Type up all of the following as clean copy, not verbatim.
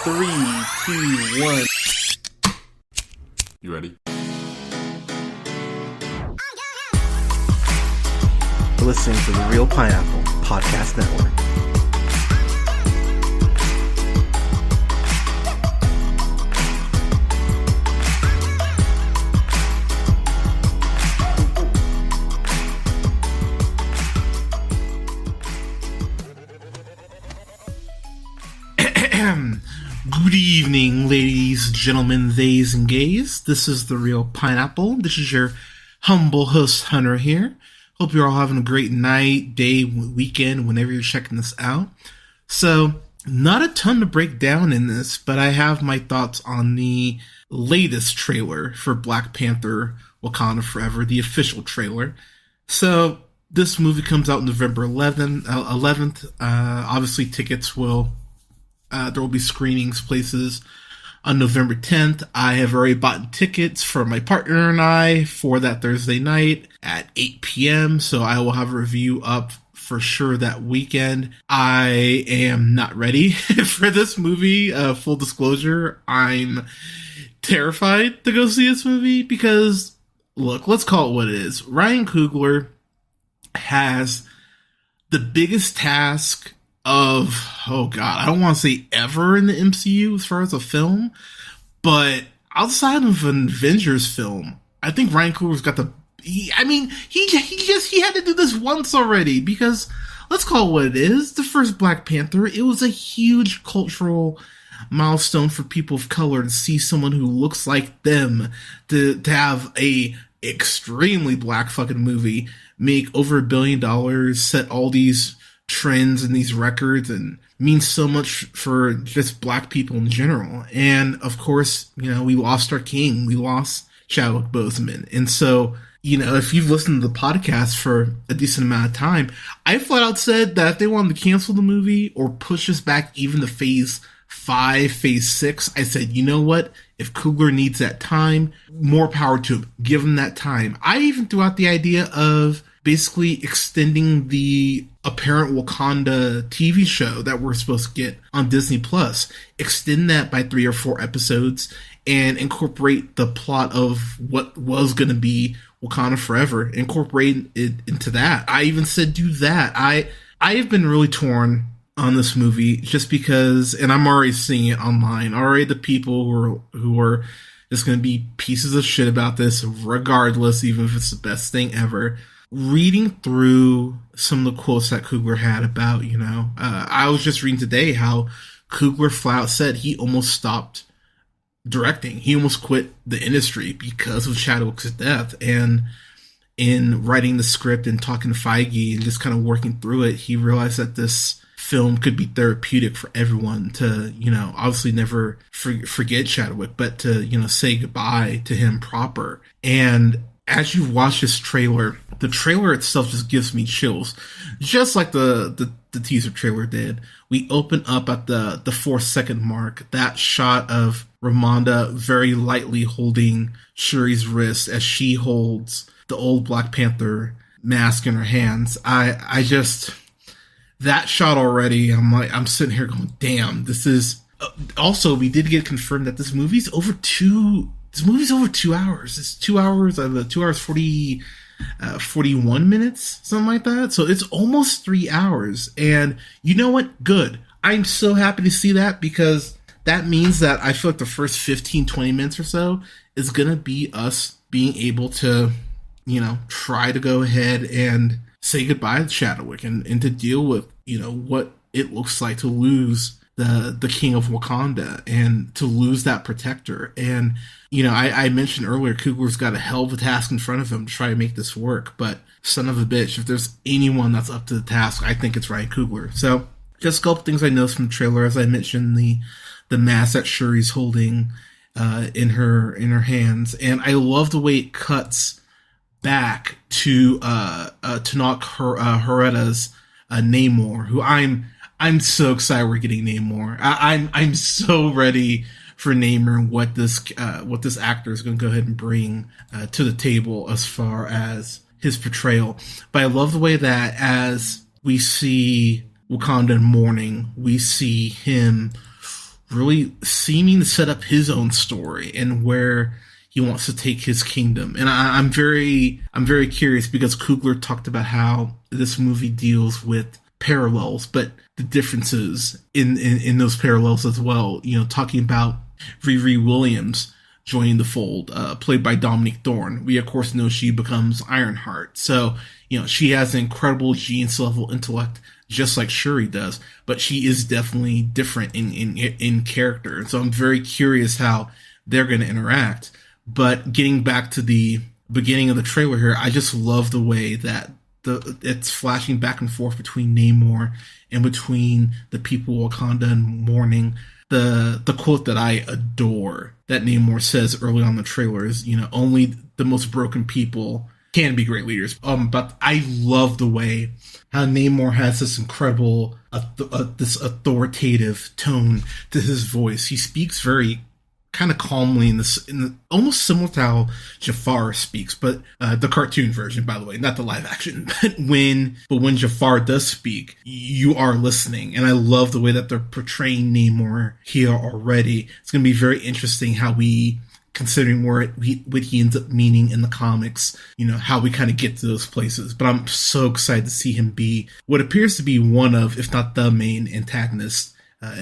Three, two, one. You ready? You're listening to the Real Pineapple Podcast Network. Good evening, ladies, gentlemen, theys, and gays. This is the Real Pineapple. This is your humble host, Hunter, here. Hope you're all having a great night, day, weekend, whenever you're checking this out. So, not a ton to break down in this, but I have my thoughts on the latest trailer for Black Panther, Wakanda Forever, the official trailer. So, this movie comes out November 11th. Obviously, tickets will... there will be screenings places on November 10th. I have already bought tickets for my partner and I for that Thursday night at 8 p.m. So I will have a review up for sure that weekend. I am not ready for this movie. Full disclosure, I'm terrified to go see this movie because, look, let's call it what it is. Ryan Coogler has the biggest task of, oh god, I don't want to say ever in the MCU as far as a film, but outside of an Avengers film, I think Ryan Coogler's got he had to do this once already, because let's call it what it is. The first Black Panther, it was a huge cultural milestone for people of color to see someone who looks like them, to have a extremely black fucking movie make over $1 billion, set all these trends and these records, and means so much for just black people in general. And of course, you know, we lost our king. We lost Chadwick Boseman. And so, you know, if you've listened to the podcast for a decent amount of time, I flat out said that if they wanted to cancel the movie or push us back even to phase 5, phase 6, I said, you know what? If Coogler needs that time, more power to him. Give him that time. I even threw out the idea of basically extending the apparent Wakanda TV show that we're supposed to get on Disney Plus. Extend that by 3 or 4 episodes and incorporate the plot of what was going to be Wakanda Forever. Incorporate it into that. I even said do that. I have been really torn on this movie just because, and I'm already seeing it online. Already the people who are just going to be pieces of shit about this regardless, even if it's the best thing ever. Reading through some of the quotes that Coogler had about, you know, I was just reading today how Coogler flat out said he almost stopped directing. He almost quit the industry because of Chadwick's death. And in writing the script and talking to Feige and just kind of working through it, he realized that this film could be therapeutic for everyone to, you know, obviously never forget Chadwick, but to, you know, say goodbye to him proper. And as you watch this trailer, the trailer itself just gives me chills, just like the teaser trailer did. We open up at the 4-second mark, that shot of Ramonda very lightly holding Shuri's wrist as she holds the old Black Panther mask in her hands. I just, that shot already, I'm sitting here going, damn, this is, also we did get confirmed that this movie's over 2 hours. It's 2 hours, 2 hours 41 minutes, something like that. So it's almost 3 hours. And you know what? Good. I'm so happy to see that, because that means that I feel like the first 15, 20 minutes or so is going to be us being able to, you know, try to go ahead and say goodbye to Chadwick and to deal with, you know, what it looks like to lose the king of Wakanda and to lose that protector. And, you know, I mentioned earlier, Coogler's got a hell of a task in front of him to try to make this work, but son of a bitch, if there's anyone that's up to the task, I think it's Ryan Coogler. So just a couple things I noticed from the trailer. As I mentioned, the mask that Shuri's holding in her hands, and I love the way it cuts back to Tenoch Huerta's Namor, who I'm so excited we're getting Namor. I'm so ready for Namor and what this actor is going to go ahead and bring to the table as far as his portrayal. But I love the way that as we see Wakanda in mourning, we see him really seeming to set up his own story and where he wants to take his kingdom. And I'm very curious because Coogler talked about how this movie deals with parallels, but the differences in those parallels as well. You know, talking about Riri Williams joining the fold, played by Dominique Thorne. We of course know she becomes Ironheart. So, you know, she has an incredible genius level intellect, just like Shuri does, but she is definitely different in character. So I'm very curious how they're going to interact. But getting back to the beginning of the trailer here, I just love the way that it's flashing back and forth between Namor and between the people of Wakanda and mourning. The quote that I adore that Namor says early on in the trailer is, you know, only the most broken people can be great leaders. But I love the way how Namor has this incredible, this authoritative tone to his voice. He speaks very kind of calmly almost similar to how Jafar speaks, but the cartoon version, by the way, not the live action. But when Jafar does speak, you are listening, and I love the way that they're portraying Namor here already. It's going to be very interesting how we, considering what he ends up meaning in the comics, you know, how we kind of get to those places. But I'm so excited to see him be what appears to be one of, if not the main antagonist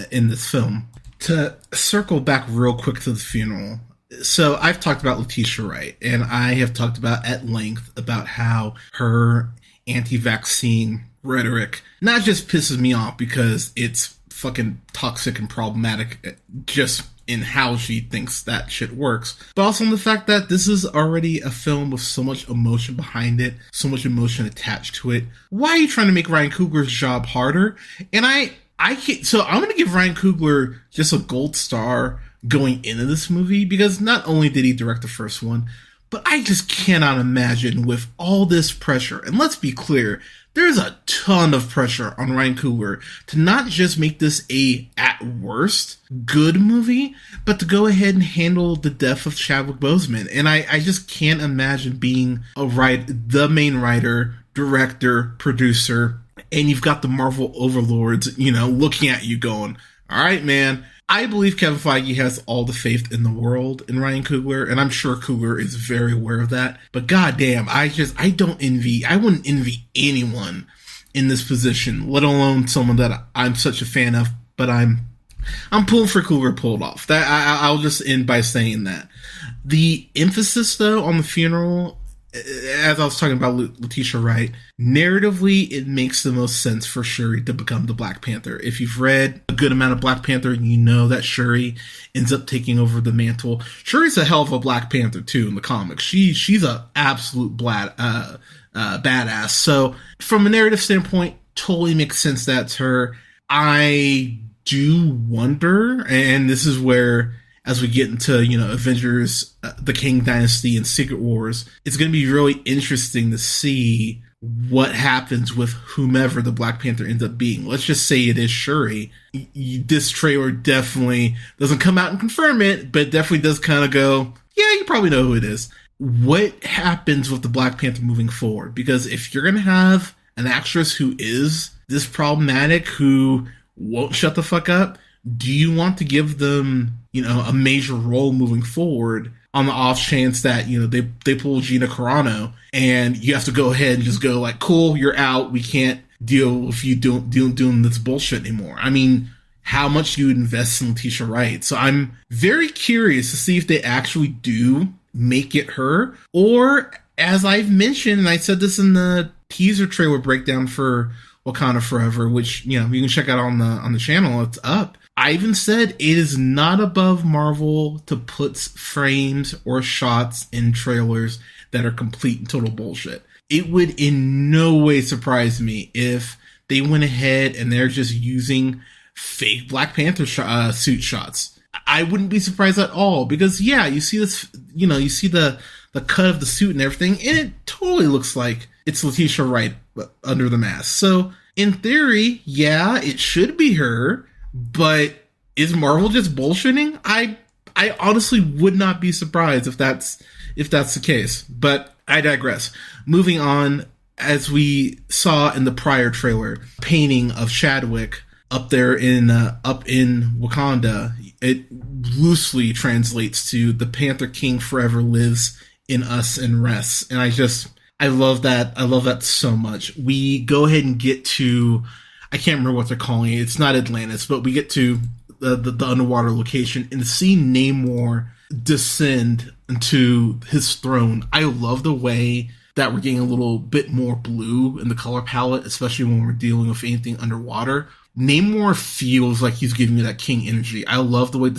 in this film. To circle back real quick to the funeral. So I've talked about Letitia Wright, and I have talked about at length about how her anti-vaccine rhetoric not just pisses me off because it's fucking toxic and problematic just in how she thinks that shit works, but also in the fact that this is already a film with so much emotion behind it, so much emotion attached to it. Why are you trying to make Ryan Coogler's job harder? And I can't, so I'm going to give Ryan Coogler just a gold star going into this movie, because not only did he direct the first one, but I just cannot imagine with all this pressure, and let's be clear, there's a ton of pressure on Ryan Coogler to not just make this a, at worst, good movie, but to go ahead and handle the death of Chadwick Boseman. And I just can't imagine being the main writer, director, producer, and you've got the Marvel overlords, you know, looking at you going, all right, man. I believe Kevin Feige has all the faith in the world in Ryan Coogler, and I'm sure Coogler is very aware of that. But goddamn, I wouldn't envy anyone in this position, let alone someone that I'm such a fan of. But I'm pulling for Coogler pulled off. That I'll just end by saying that. The emphasis, though, on the funeral, as I was talking about Letitia Wright, narratively, it makes the most sense for Shuri to become the Black Panther. If you've read a good amount of Black Panther, you know that Shuri ends up taking over the mantle. Shuri's a hell of a Black Panther, too, in the comics. She's an absolute badass. So, from a narrative standpoint, totally makes sense that's her. I do wonder, and this is where, as we get into, you know, Avengers, the Kang Dynasty, and Secret Wars, it's going to be really interesting to see what happens with whomever the Black Panther ends up being. Let's just say it is Shuri. This trailer definitely doesn't come out and confirm it, but definitely does kind of go, yeah, you probably know who it is. What happens with the Black Panther moving forward? Because if you're going to have an actress who is this problematic, who won't shut the fuck up, do you want to give them, you know, a major role moving forward on the off chance that, you know, they pull Gina Carano and you have to go ahead and just go like, cool, you're out. We can't deal with you doing this bullshit anymore. I mean, how much do you invest in Letitia Wright? So I'm very curious to see if they actually do make it her, or, as I've mentioned, and I said this in the teaser trailer breakdown for Wakanda Forever, which, you know, you can check out on the channel, it's up. I even said it is not above Marvel to put frames or shots in trailers that are complete and total bullshit. It would in no way surprise me if they went ahead and they're just using fake Black Panther suit shots. I wouldn't be surprised at all, because yeah, you see this, you know, you see the cut of the suit and everything, and it totally looks like it's Letitia Wright under the mask. So in theory, yeah, it should be her. But is Marvel just bullshitting? I honestly would not be surprised if that's the case. But I digress. Moving on, as we saw in the prior trailer, painting of Chadwick up there in Wakanda, it loosely translates to the Panther King forever lives in us and rests. And I love that. I love that so much. We go ahead and get to, I can't remember what they're calling it. It's not Atlantis, but we get to the underwater location and see Namor descend into his throne. I love the way that we're getting a little bit more blue in the color palette, especially when we're dealing with anything underwater. Namor feels like he's giving me that king energy. I love the way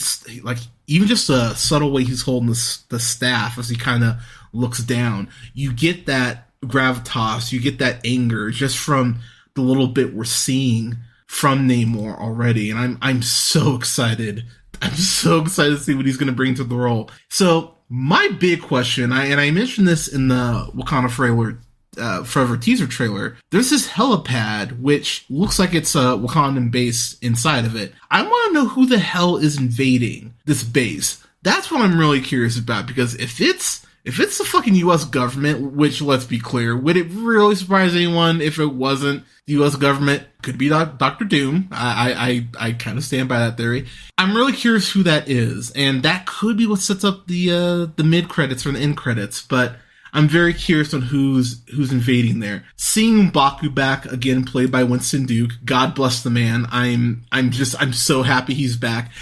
like even just a subtle way he's holding the staff as he kind of looks down. You get that gravitas, you get that anger just from the little bit we're seeing from Namor already, and I'm so excited. I'm so excited to see what he's going to bring to the role. So my big question, I mentioned this in the Wakanda Forever teaser trailer. There's this helipad which looks like it's a Wakandan base inside of it. I want to know who the hell is invading this base. That's what I'm really curious about, because if it's the fucking U.S. government, which, let's be clear, would it really surprise anyone if it wasn't the U.S. government? Could be Dr. Doom. I kind of stand by that theory. I'm really curious who that is, and that could be what sets up the mid credits or the end credits. But I'm very curious on who's invading there. Seeing M'Baku back again, played by Winston Duke. God bless the man. I'm so happy he's back.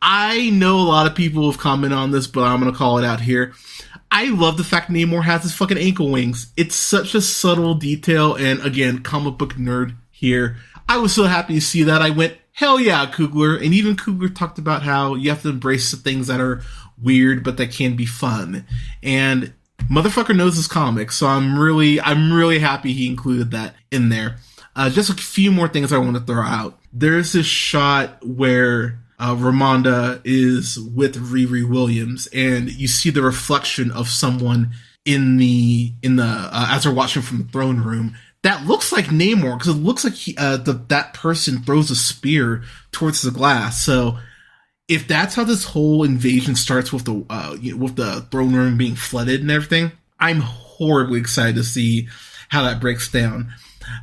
I know a lot of people have commented on this, but I'm gonna call it out here. I love the fact Namor has his fucking ankle wings. It's such a subtle detail, and again, comic book nerd here. I was so happy to see that. I went, hell yeah, Coogler. And even Coogler talked about how you have to embrace the things that are weird, but that can be fun. And motherfucker knows his comics, so I'm really happy he included that in there. Just a few more things I want to throw out. There's this shot where Ramonda is with Riri Williams, and you see the reflection of someone in the as they're watching from the throne room. That looks like Namor, because it looks like that person throws a spear towards the glass. So if that's how this whole invasion starts with the throne room being flooded and everything, I'm horribly excited to see how that breaks down.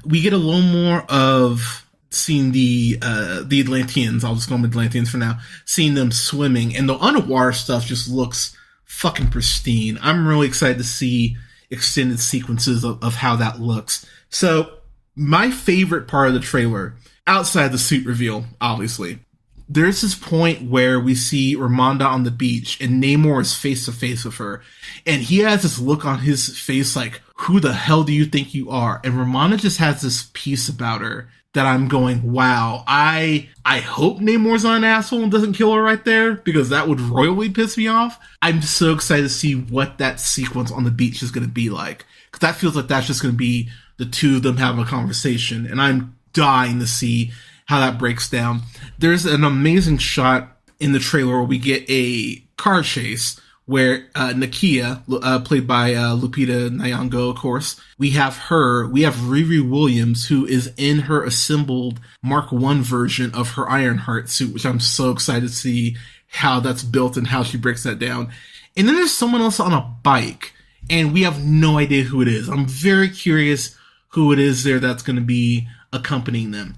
We get a little more of seeing the Atlanteans. I'll just call them Atlanteans for now. Seeing them swimming, and the underwater stuff just looks fucking pristine. I'm really excited to see extended sequences of how that looks. So my favorite part of the trailer, outside the suit reveal, obviously, there's this point where we see Ramonda on the beach and Namor is face to face with her, and he has this look on his face like, who the hell do you think you are? And Ramonda just has this peace about her that I'm going, wow, I hope Namor's not an asshole and doesn't kill her right there, because that would royally piss me off. I'm so excited to see what that sequence on the beach is going to be like, because that feels like that's just going to be the two of them having a conversation, and I'm dying to see how that breaks down. There's an amazing shot in the trailer where we get a car chase where Nakia, played by Lupita Nyong'o, of course, we have Riri Williams, who is in her assembled Mark I version of her Ironheart suit, which I'm so excited to see how that's built and how she breaks that down. And then there's someone else on a bike, and we have no idea who it is. I'm very curious who it is there that's going to be accompanying them.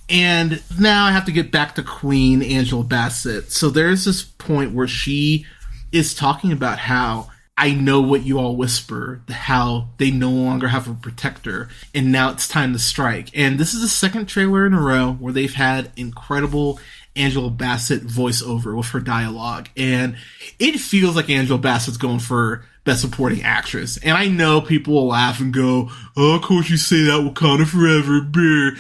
And now I have to get back to Queen Angela Bassett. So there's this point where she is talking about how, I know what you all whisper, how they no longer have a protector, and now it's time to strike. And this is the second trailer in a row where they've had incredible Angela Bassett voiceover with her dialogue. And it feels like Angela Bassett's going for Best Supporting Actress. And I know people will laugh and go, oh, of course you say that, Wakanda Forever, beer.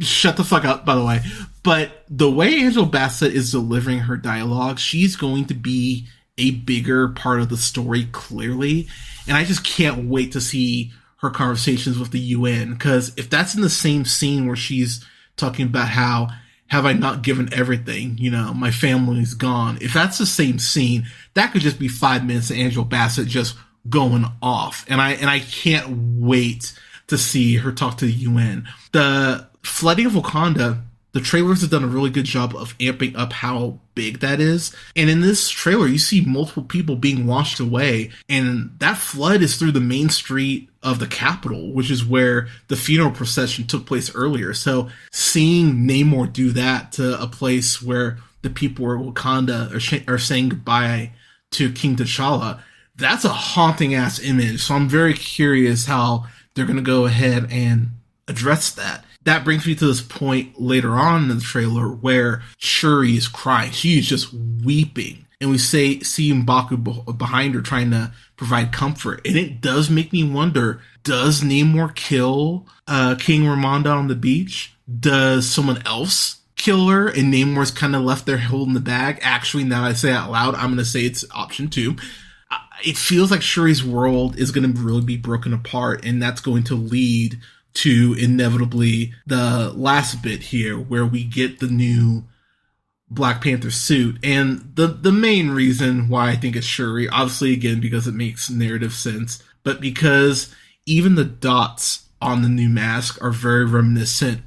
Shut the fuck up, by the way. But the way Angela Bassett is delivering her dialogue, she's going to be a bigger part of the story, clearly. And I just can't wait to see her conversations with the UN. Because if that's in the same scene where she's talking about how, have I not given everything? You know, my family's gone. If that's the same scene, that could just be 5 minutes of Angela Bassett just going off. And I can't wait to see her talk to the UN. The flooding of Wakanda, the trailers have done a really good job of amping up how big that is. And in this trailer, you see multiple people being washed away. And that flood is through the main street of the capital, which is where the funeral procession took place earlier. So seeing Namor do that to a place where the people of Wakanda are saying goodbye to King T'Challa. That's a haunting ass image. So I'm very curious how they're going to go ahead and address that. That brings me to this point later on in the trailer where Shuri is crying. She is just weeping. And we see M'Baku behind her trying to provide comfort. And it does make me wonder, does Namor kill King Ramonda on the beach? Does someone else kill her and Namor's kind of left there holding the bag? Actually, now that I say it out loud, I'm going to say it's option 2. It feels like Shuri's world is going to really be broken apart, and that's going to lead to inevitably the last bit here where we get the new Black Panther suit. And the main reason why I think it's Shuri, obviously again because it makes narrative sense, but because even the dots on the new mask are very reminiscent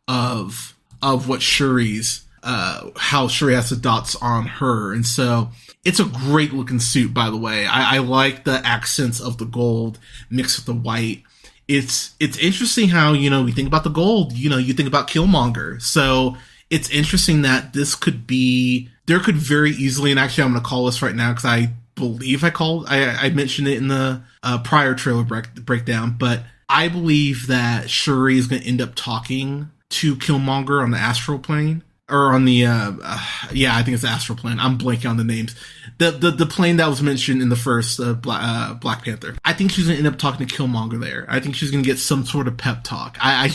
of what Shuri's how Shuri has the dots on her. And so it's a great looking suit, by the way. I like the accents of the gold mixed with the white. It's interesting how, we think about the gold, you think about Killmonger. So it's interesting that there could very easily, and actually I'm going to call this right now because I believe I mentioned it in the prior trailer breakdown, but I believe that Shuri is going to end up talking to Killmonger on the astral plane. Or on the, I think it's the astral plane. I'm blanking on the names. The plane that was mentioned in the first Black Panther. I think she's gonna end up talking to Killmonger there. I think she's gonna get some sort of pep talk. I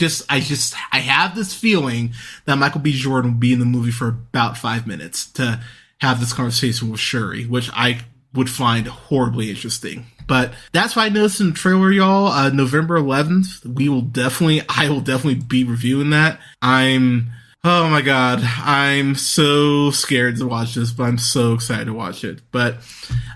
have this feeling that Michael B. Jordan will be in the movie for about 5 minutes to have this conversation with Shuri, which I would find horribly interesting. But that's what I noticed in the trailer, y'all. November 11th, I will definitely be reviewing that. Oh my god, I'm so scared to watch this, but I'm so excited to watch it. But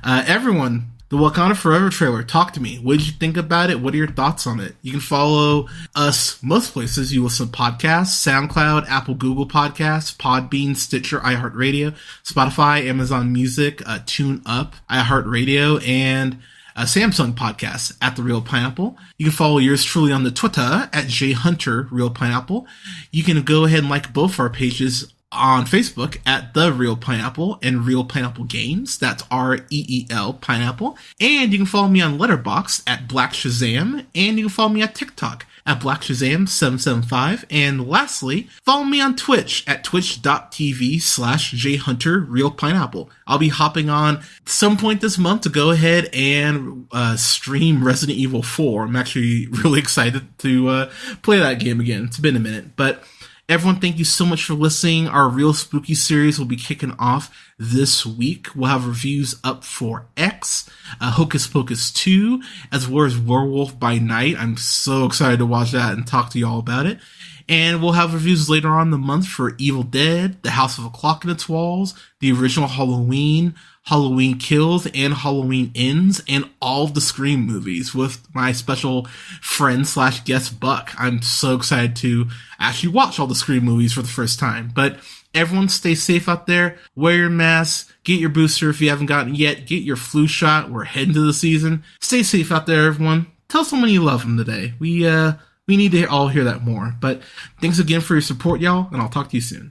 everyone, the Wakanda Forever trailer, talk to me. What did you think about it? What are your thoughts on it? You can follow us most places. You listen to podcasts: SoundCloud, Apple, Google Podcasts, Podbean, Stitcher, iHeartRadio, Spotify, Amazon Music, TuneUp, iHeartRadio, and Samsung Podcasts at The Real Pineapple. You can follow yours truly on the Twitter at JHunterRealPineapple. You can go ahead and like both our pages on Facebook at The Real Pineapple and Real Pineapple Games. That's REEL Pineapple. And you can follow me on Letterboxd at Black Shazam. And you can follow me at TikTok at Black Shazam 775. And lastly, follow me on Twitch at twitch.tv/JHunterRealPineapple. I'll be hopping on some point this month to go ahead and stream Resident Evil 4. I'm actually really excited to play that game again. It's been a minute, but everyone, thank you so much for listening. Our Real Spooky series will be kicking off this week. We'll have reviews up for X, Hocus Pocus 2, as well as Werewolf by Night. I'm so excited to watch that and talk to you all about it. And we'll have reviews later on in the month for Evil Dead, The House of a Clock in Its Walls, the original Halloween, Halloween Kills, and Halloween Ends, and all of the Scream movies with my special friend / guest Buck. I'm so excited to actually watch all the Scream movies for the first time. But everyone stay safe out there. Wear your mask. Get your booster if you haven't gotten it yet. Get your flu shot. We're heading to the season. Stay safe out there, everyone. Tell someone you love them today. We need to all hear that more. But thanks again for your support, y'all, and I'll talk to you soon.